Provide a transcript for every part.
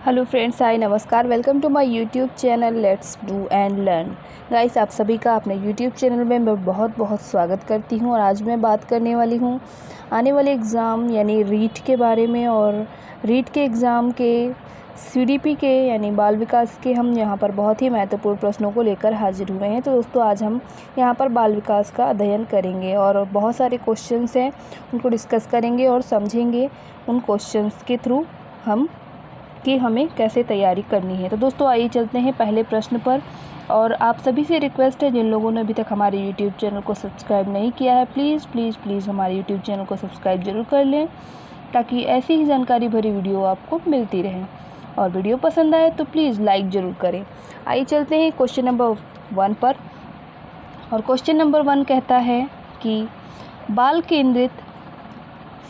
Hello friends, hi, नमस्कार। Welcome to my YouTube channel let's do and learn. Guys, आप सभी का अपने यूट्यूब चैनल में मैं बहुत बहुत स्वागत करती हूं। और आज मैं बात करने वाली हूं आने वाले एग्ज़ाम यानी रीट के बारे में। और रीट के एग्ज़ाम के सीडीपी के यानी बाल विकास के हम यहां पर बहुत ही महत्वपूर्ण प्रश्नों को लेकर हाजिर हुए हैं। तो दोस्तों, आज हम यहां पर बाल विकास का अध्ययन करेंगे और बहुत सारे क्वेश्चंस हैं, उनको डिस्कस करेंगे और समझेंगे उन क्वेश्चंस के थ्रू हम कि हमें कैसे तैयारी करनी है। तो दोस्तों, आइए चलते हैं पहले प्रश्न पर। और आप सभी से रिक्वेस्ट है, जिन लोगों ने अभी तक हमारे यूट्यूब चैनल को सब्सक्राइब नहीं किया है, प्लीज़ प्लीज़ प्लीज़ हमारे यूट्यूब चैनल को सब्सक्राइब जरूर कर लें, ताकि ऐसी ही जानकारी भरी वीडियो आपको मिलती रहे। और वीडियो पसंद आए तो प्लीज़ लाइक ज़रूर करें। आइए चलते हैं क्वेश्चन नंबर 1 पर। और क्वेश्चन नंबर 1 कहता है कि बाल केंद्रित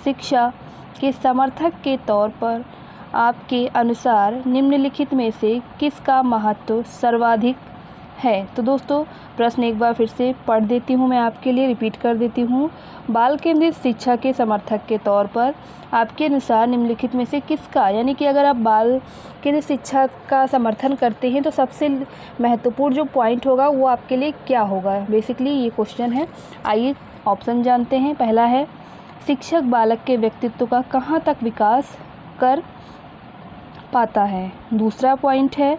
शिक्षा के समर्थक के तौर पर आपके अनुसार निम्नलिखित में से किसका महत्व सर्वाधिक है। तो दोस्तों, प्रश्न एक बार फिर से पढ़ देती हूँ, मैं आपके लिए रिपीट कर देती हूँ। बाल केंद्रित शिक्षा के समर्थक के तौर पर आपके अनुसार निम्नलिखित में से किसका, यानी कि अगर आप बाल केंद्रित शिक्षा का समर्थन करते हैं तो सबसे महत्वपूर्ण जो पॉइंट होगा वो आपके लिए क्या होगा। बेसिकली ये क्वेश्चन है। आइए ऑप्शन जानते हैं। पहला है, शिक्षक बालक के व्यक्तित्व का कहाँ तक विकास कर पाता है। दूसरा पॉइंट है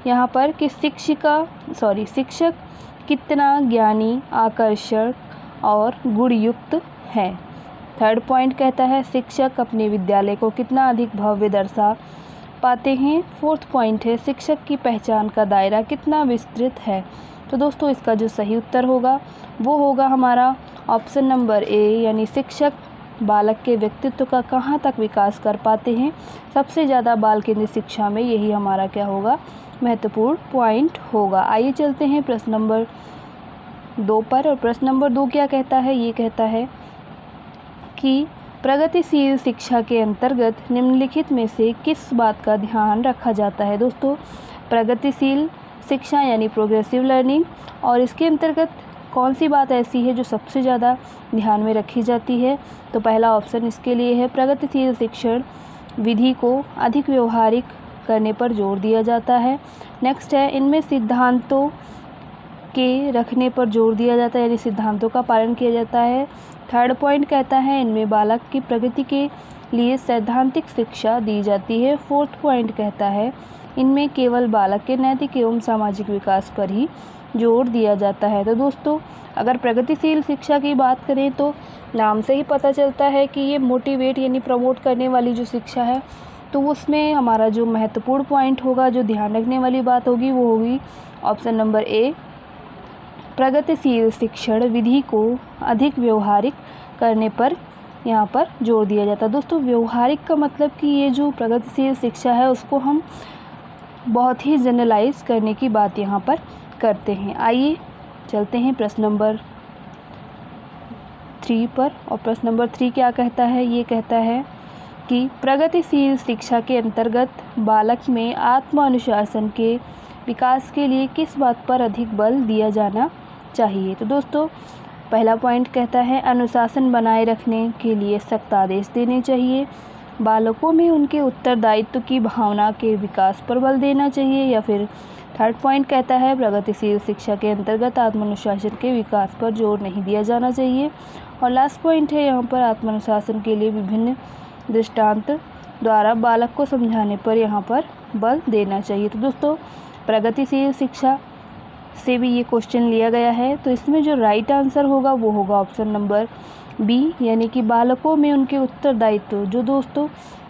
यहाँ पर कि शिक्षक कितना ज्ञानी, आकर्षक और गुणयुक्त है। थर्ड पॉइंट कहता है, शिक्षक अपने विद्यालय को कितना अधिक भव्य दर्शा पाते हैं। फोर्थ पॉइंट है, शिक्षक की पहचान का दायरा कितना विस्तृत है। तो दोस्तों, इसका जो सही उत्तर होगा वो होगा हमारा ऑप्शन नंबर ए, यानी शिक्षक बालक के व्यक्तित्व का कहाँ तक विकास कर पाते हैं। सबसे ज़्यादा बाल केंद्रित शिक्षा में यही हमारा क्या होगा, महत्वपूर्ण पॉइंट होगा। आइए चलते हैं प्रश्न नंबर 2 पर। और प्रश्न नंबर 2 क्या कहता है, ये कहता है कि प्रगतिशील शिक्षा के अंतर्गत निम्नलिखित में से किस बात का ध्यान रखा जाता है। दोस्तों, प्रगतिशील शिक्षा यानी प्रोग्रेसिव लर्निंग, और इसके अंतर्गत कौन सी बात ऐसी है जो सबसे ज़्यादा ध्यान में रखी जाती है। तो पहला ऑप्शन इसके लिए है, प्रगतिशील शिक्षण विधि को अधिक व्यवहारिक करने पर जोर दिया जाता है। नेक्स्ट है, इनमें सिद्धांतों के रखने पर जोर दिया जाता है, यानी सिद्धांतों का पालन किया जाता है। थर्ड पॉइंट कहता है, इनमें बालक की प्रगति के लिए सैद्धांतिक शिक्षा दी जाती है। फोर्थ पॉइंट कहता है, इनमें केवल बालक के नैतिक एवं सामाजिक विकास पर ही जोर दिया जाता है। तो दोस्तों, अगर प्रगतिशील शिक्षा की बात करें तो नाम से ही पता चलता है कि ये मोटिवेट यानी प्रमोट करने वाली जो शिक्षा है, तो उसमें हमारा जो महत्वपूर्ण पॉइंट होगा, जो ध्यान रखने वाली बात होगी, वो होगी ऑप्शन नंबर ए, प्रगतिशील शिक्षण विधि को अधिक व्यवहारिक करने पर यहाँ पर जोर दिया जाता है। दोस्तों, व्यवहारिक का मतलब कि ये जो प्रगतिशील शिक्षा है उसको हम बहुत ही जनरलाइज करने की बात यहाँ पर करते हैं। आइए चलते हैं प्रश्न नंबर 3 पर। और प्रश्न नंबर 3 क्या कहता है, ये कहता है कि प्रगतिशील शिक्षा के अंतर्गत बालक में आत्म अनुशासन के विकास के लिए किस बात पर अधिक बल दिया जाना चाहिए। तो दोस्तों, पहला पॉइंट कहता है, अनुशासन बनाए रखने के लिए सख्त आदेश देने चाहिए। बालकों में उनके उत्तरदायित्व की भावना के विकास पर बल देना चाहिए। या फिर थर्ड पॉइंट कहता है, प्रगतिशील शिक्षा के अंतर्गत आत्मानुशासन के विकास पर जोर नहीं दिया जाना चाहिए। और लास्ट पॉइंट है यहाँ पर, आत्मानुशासन के लिए विभिन्न दृष्टांत द्वारा बालक को समझाने पर यहाँ पर बल देना चाहिए। तो दोस्तों, प्रगतिशील शिक्षा से भी ये क्वेश्चन लिया गया है, तो इसमें जो राइट आंसर होगा वो होगा ऑप्शन नंबर बी, यानी कि बालकों में उनके उत्तरदायित्व। जो दोस्तों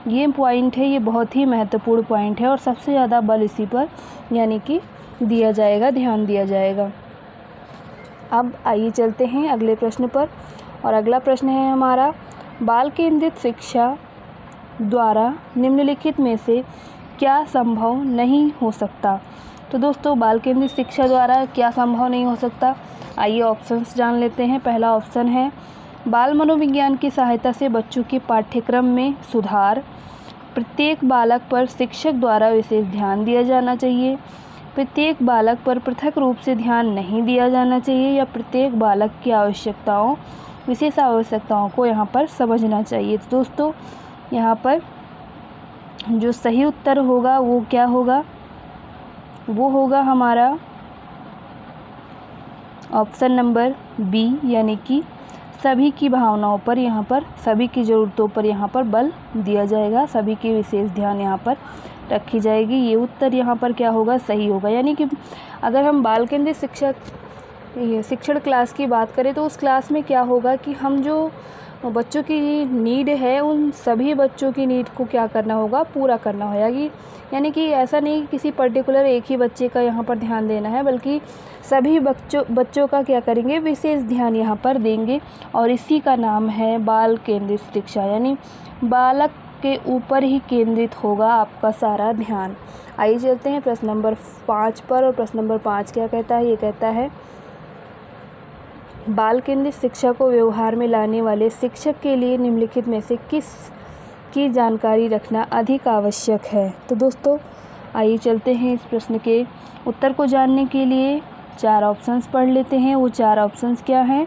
ये पॉइंट है, ये बहुत ही महत्वपूर्ण पॉइंट है और सबसे ज़्यादा बल इसी पर यानी कि दिया जाएगा, ध्यान दिया जाएगा। अब आइए चलते हैं अगले प्रश्न पर। और अगला प्रश्न है हमारा, बाल केंद्रित शिक्षा द्वारा निम्नलिखित में से क्या संभव नहीं हो सकता। तो दोस्तों, बाल केंद्रित शिक्षा द्वारा क्या संभव नहीं हो सकता, आइए ऑप्शंस जान लेते हैं। पहला ऑप्शन है, बाल मनोविज्ञान की सहायता से बच्चों के पाठ्यक्रम में सुधार। प्रत्येक बालक पर शिक्षक द्वारा विशेष ध्यान दिया जाना चाहिए। प्रत्येक बालक पर पृथक रूप से ध्यान नहीं दिया जाना चाहिए। या प्रत्येक बालक की विशेष आवश्यकताओं को यहाँ पर समझना चाहिए। तो दोस्तों, यहाँ पर जो सही उत्तर होगा वो क्या होगा, वो होगा हमारा ऑप्शन नंबर बी, यानी कि सभी की भावनाओं पर, यहाँ पर सभी की ज़रूरतों पर यहाँ पर बल दिया जाएगा, सभी की विशेष ध्यान यहाँ पर रखी जाएगी। ये उत्तर यहाँ पर क्या होगा, सही होगा। यानी कि अगर हम बाल केंद्रित शिक्षण क्लास की बात करें तो उस क्लास में क्या होगा कि हम जो बच्चों की नीड है उन सभी बच्चों की नीड को क्या करना होगा, पूरा करना होगा। यानी कि ऐसा नहीं कि किसी पर्टिकुलर एक ही बच्चे का यहाँ पर ध्यान देना है, बल्कि सभी बच्चों का क्या करेंगे, विशेष ध्यान यहाँ पर देंगे। और इसी का नाम है बाल केंद्रित शिक्षा, यानी बालक के ऊपर ही केंद्रित होगा आपका सारा ध्यान। आइए चलते हैं प्रश्न नंबर 5 पर। और प्रश्न नंबर 5 क्या कहता है, ये कहता है बाल केंद्रित शिक्षा को व्यवहार में लाने वाले शिक्षक के लिए निम्नलिखित में से किस की जानकारी रखना अधिक आवश्यक है। तो दोस्तों आइए चलते हैं इस प्रश्न के उत्तर को जानने के लिए 4 ऑप्शंस पढ़ लेते हैं। वो 4 ऑप्शंस क्या हैं,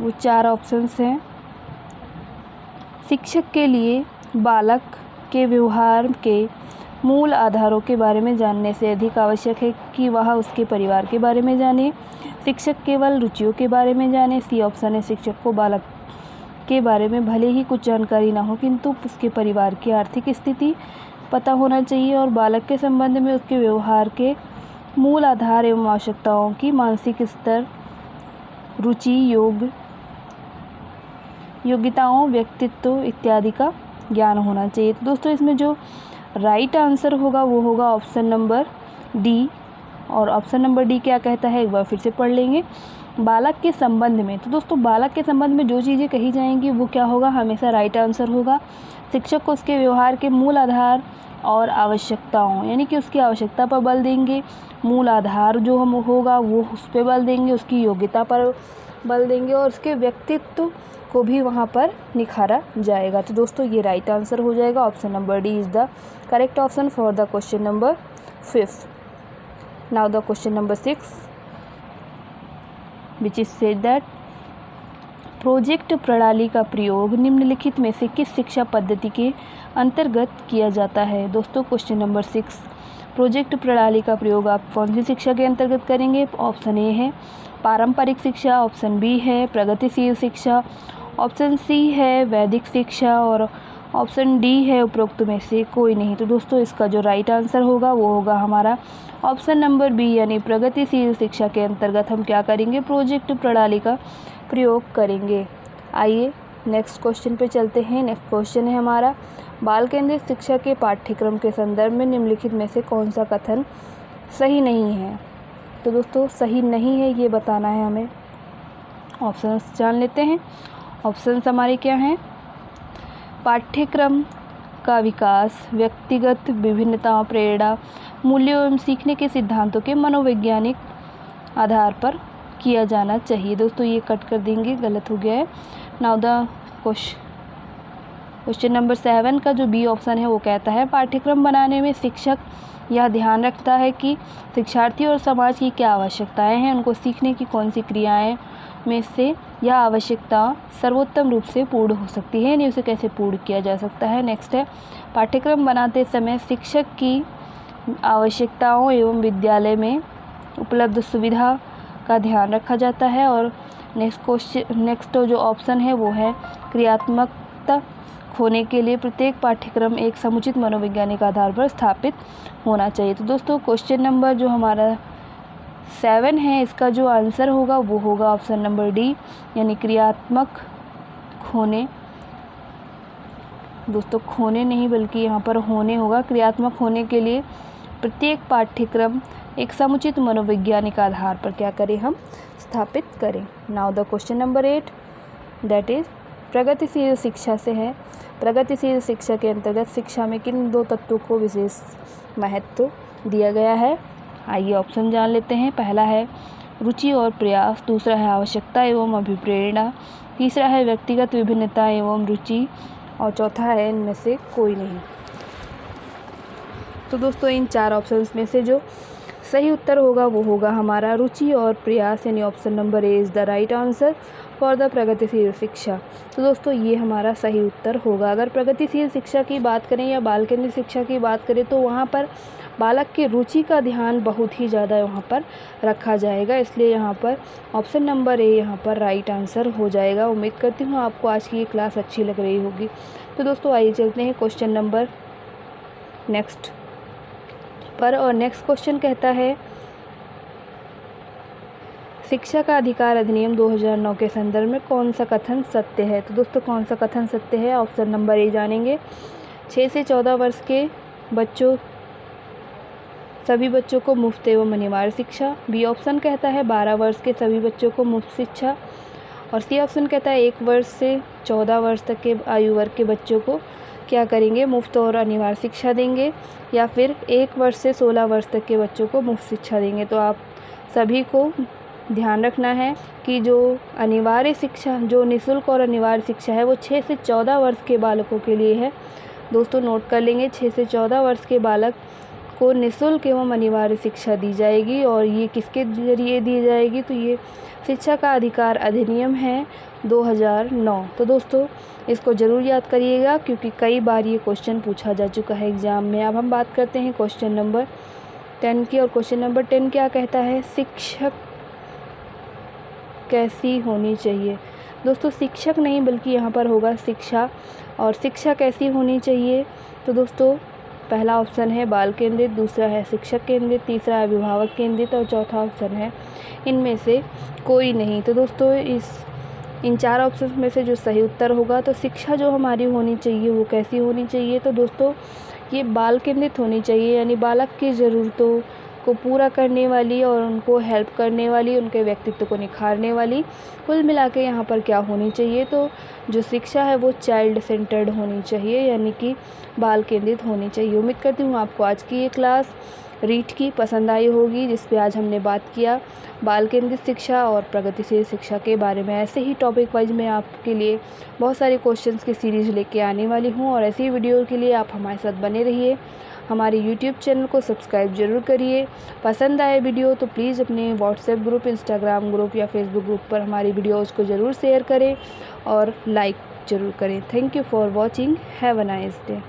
वो 4 ऑप्शंस हैं। शिक्षक के लिए बालक के व्यवहार के मूल आधारों के बारे में जानने से अधिक आवश्यक है कि वह उसके परिवार के बारे में जाने। शिक्षक केवल रुचियों के बारे में जाने। सी ऑप्शन है, शिक्षक को बालक के बारे में भले ही कुछ जानकारी ना हो किंतु उसके परिवार की आर्थिक स्थिति पता होना चाहिए और बालक के संबंध में उसके व्यवहार के मूल आधार एवं आवश्यकताओं की मानसिक स्तर, रुचि, योग्यताओं, व्यक्तित्व इत्यादि का ज्ञान होना चाहिए। तो दोस्तों इसमें जो राइट आंसर होगा वो होगा ऑप्शन नंबर डी। और ऑप्शन नंबर डी क्या कहता है, एक बार फिर से पढ़ लेंगे। बालक के संबंध में, तो दोस्तों बालक के संबंध में जो चीज़ें कही जाएंगी वो क्या होगा, हमेशा राइट आंसर होगा। शिक्षक को उसके व्यवहार के मूल आधार और आवश्यकताओं, यानी कि उसकी आवश्यकता पर बल देंगे। मूल आधार जो हम होगा वो उस पर बल देंगे, उसकी योग्यता पर बल देंगे और उसके व्यक्तित्व को भी वहाँ पर निखारा जाएगा। तो दोस्तों ये राइट आंसर हो जाएगा। Option number D is the correct option for the question number 5. Now the question number 6 which is said that project प्रणाली का प्रयोग निम्नलिखित में से किस शिक्षा पद्धति के अंतर्गत किया जाता है। दोस्तों क्वेश्चन नंबर 6, प्रोजेक्ट प्रणाली का प्रयोग आप कौन सी शिक्षा के अंतर्गत करेंगे। ऑप्शन ए है पारंपरिक शिक्षा, ऑप्शन बी है प्रगतिशील शिक्षा, ऑप्शन सी है वैदिक शिक्षा और ऑप्शन डी है उपरोक्त में से कोई नहीं। तो दोस्तों इसका जो राइट आंसर होगा वो होगा हमारा ऑप्शन नंबर बी, यानी प्रगतिशील शिक्षा के अंतर्गत हम क्या करेंगे, प्रोजेक्ट प्रणाली का प्रयोग करेंगे। आइए नेक्स्ट क्वेश्चन पे चलते हैं। नेक्स्ट क्वेश्चन है हमारा, बाल केंद्रित शिक्षा के पाठ्यक्रम के संदर्भ में निम्नलिखित में से कौन सा कथन सही नहीं है। तो दोस्तों सही नहीं है ये बताना है हमें। ऑप्शंस जान लेते हैं। ऑप्शंस हमारे क्या हैं, पाठ्यक्रम का विकास व्यक्तिगत विभिन्नता, प्रेरणा, मूल्यों एवं सीखने के सिद्धांतों के मनोवैज्ञानिक आधार पर किया जाना चाहिए। दोस्तों ये कट कर देंगे, गलत हो गया है। नाउ द क्वेश्चन नंबर 7 का जो बी ऑप्शन है वो कहता है पाठ्यक्रम बनाने में शिक्षक यह ध्यान रखता है कि शिक्षार्थी और समाज की क्या आवश्यकताएं हैं, उनको सीखने की कौन सी क्रियाएं में से यह आवश्यकता सर्वोत्तम रूप से पूर्ण हो सकती है, यानी उसे कैसे पूर्ण किया जा सकता है। नेक्स्ट है पाठ्यक्रम बनाते समय शिक्षक की आवश्यकताओं एवं विद्यालय में उपलब्ध सुविधा का ध्यान रखा जाता है। और नेक्स्ट जो ऑप्शन है वो है क्रियात्मकता होने के लिए प्रत्येक पाठ्यक्रम एक समुचित मनोवैज्ञानिक आधार पर स्थापित होना चाहिए। तो दोस्तों क्वेश्चन नंबर जो हमारा 7 है इसका जो आंसर होगा वो होगा ऑप्शन नंबर डी, यानी क्रियात्मक होने। दोस्तों खोने नहीं बल्कि यहाँ पर होने होगा। क्रियात्मक होने के लिए प्रत्येक पाठ्यक्रम एक समुचित मनोवैज्ञानिक आधार पर क्या करें, हम स्थापित करें। Now the question number 8 that is प्रगतिशील शिक्षा से है। प्रगतिशील शिक्षा के अंतर्गत शिक्षा में किन 2 तत्वों को विशेष महत्व दिया गया है। आइए ऑप्शन जान लेते हैं। पहला है रुचि और प्रयास, दूसरा है आवश्यकता एवं अभिप्रेरणा, तीसरा है व्यक्तिगत विभिन्नता एवं रुचि और चौथा है इनमें से कोई नहीं। तो दोस्तों इन 4 ऑप्शंस में से जो सही उत्तर होगा वो होगा हमारा रुचि और प्रयास, यानी option number A is the right answer for the प्रगतिशील शिक्षा। तो दोस्तों ये हमारा सही उत्तर होगा। अगर प्रगतिशील शिक्षा की बात करें या बाल केंद्रित शिक्षा की बात करें तो वहाँ पर बालक की रुचि का ध्यान बहुत ही ज़्यादा वहाँ पर रखा जाएगा, इसलिए यहाँ पर ऑप्शन नंबर ए यहाँ पर राइट आंसर हो जाएगा। उम्मीद करती हूँ आपको आज की ये क्लास अच्छी लग रही होगी। तो दोस्तों आइए चलते हैं क्वेश्चन नंबर नेक्स्ट पर, और नेक्स्ट क्वेश्चन कहता है शिक्षा का अधिकार अधिनियम 2009 के संदर्भ में कौन सा कथन सत्य है। तो दोस्तों कौन सा कथन सत्य है, ऑप्शन नंबर ए जानेंगे। 6 से 14 वर्ष के बच्चों सभी बच्चों को मुफ्त एवं अनिवार्य शिक्षा। बी ऑप्शन कहता है 12 वर्ष के सभी बच्चों को मुफ्त शिक्षा। और सी ऑप्शन कहता है 1 वर्ष से 14 वर्ष तक के आयु वर्ग के बच्चों को क्या करेंगे, मुफ्त और अनिवार्य शिक्षा देंगे, या फिर 1 वर्ष से 16 वर्ष तक के बच्चों को मुफ्त शिक्षा देंगे। तो आप सभी को ध्यान रखना है कि जो अनिवार्य शिक्षा, जो निःशुल्क और अनिवार्य शिक्षा है वो 6 से 14 वर्ष के बालकों के लिए है। दोस्तों नोट कर लेंगे, 6 से 14 वर्ष के बालक को निःशुल्क एवं अनिवार्य शिक्षा दी जाएगी। और ये किसके जरिए दी जाएगी, तो ये शिक्षा का अधिकार अधिनियम है 2009। तो दोस्तों इसको ज़रूर याद करिएगा क्योंकि कई बार ये क्वेश्चन पूछा जा चुका है एग्ज़ाम में। अब हम बात करते हैं क्वेश्चन नंबर 10 की, और क्वेश्चन नंबर 10 क्या कहता है, शिक्षक कैसी होनी चाहिए। दोस्तों शिक्षक नहीं बल्कि यहाँ पर होगा शिक्षा, और शिक्षा कैसी होनी चाहिए। तो दोस्तों पहला ऑप्शन है बाल केंद्रित, दूसरा है शिक्षक केंद्रित, तीसरा है अभिभावक केंद्रित और चौथा ऑप्शन है इनमें से कोई नहीं। तो दोस्तों इन 4 ऑप्शन में से जो सही उत्तर होगा, तो शिक्षा जो हमारी होनी चाहिए वो कैसी होनी चाहिए, तो दोस्तों ये बाल केंद्रित होनी चाहिए, यानी बालक की ज़रूरतों को पूरा करने वाली और उनको हेल्प करने वाली, उनके व्यक्तित्व को निखारने वाली, कुल मिला के यहाँ पर क्या होनी चाहिए, तो जो शिक्षा है वो चाइल्ड सेंटर्ड होनी चाहिए, यानी कि बाल केंद्रित होनी चाहिए। उम्मीद करती हूँ आपको आज की ये क्लास रीट की पसंद आई होगी, जिस पे आज हमने बात किया बाल केंद्रित शिक्षा और प्रगतिशील शिक्षा के बारे में। ऐसे ही टॉपिक वाइज मैं आपके लिए बहुत सारे क्वेश्चंस की सीरीज़ लेके आने वाली हूँ, और ऐसी वीडियो के लिए आप हमारे साथ बने रहिए। हमारे YouTube चैनल को सब्सक्राइब जरूर करिए। पसंद आए वीडियो तो प्लीज़ अपने व्हाट्सएप ग्रुप, इंस्टाग्राम ग्रुप या फेसबुक ग्रुप पर हमारी वीडियोज़ को ज़रूर शेयर करें और लाइक ज़रूर करें। Thank you for watching. Have a nice day.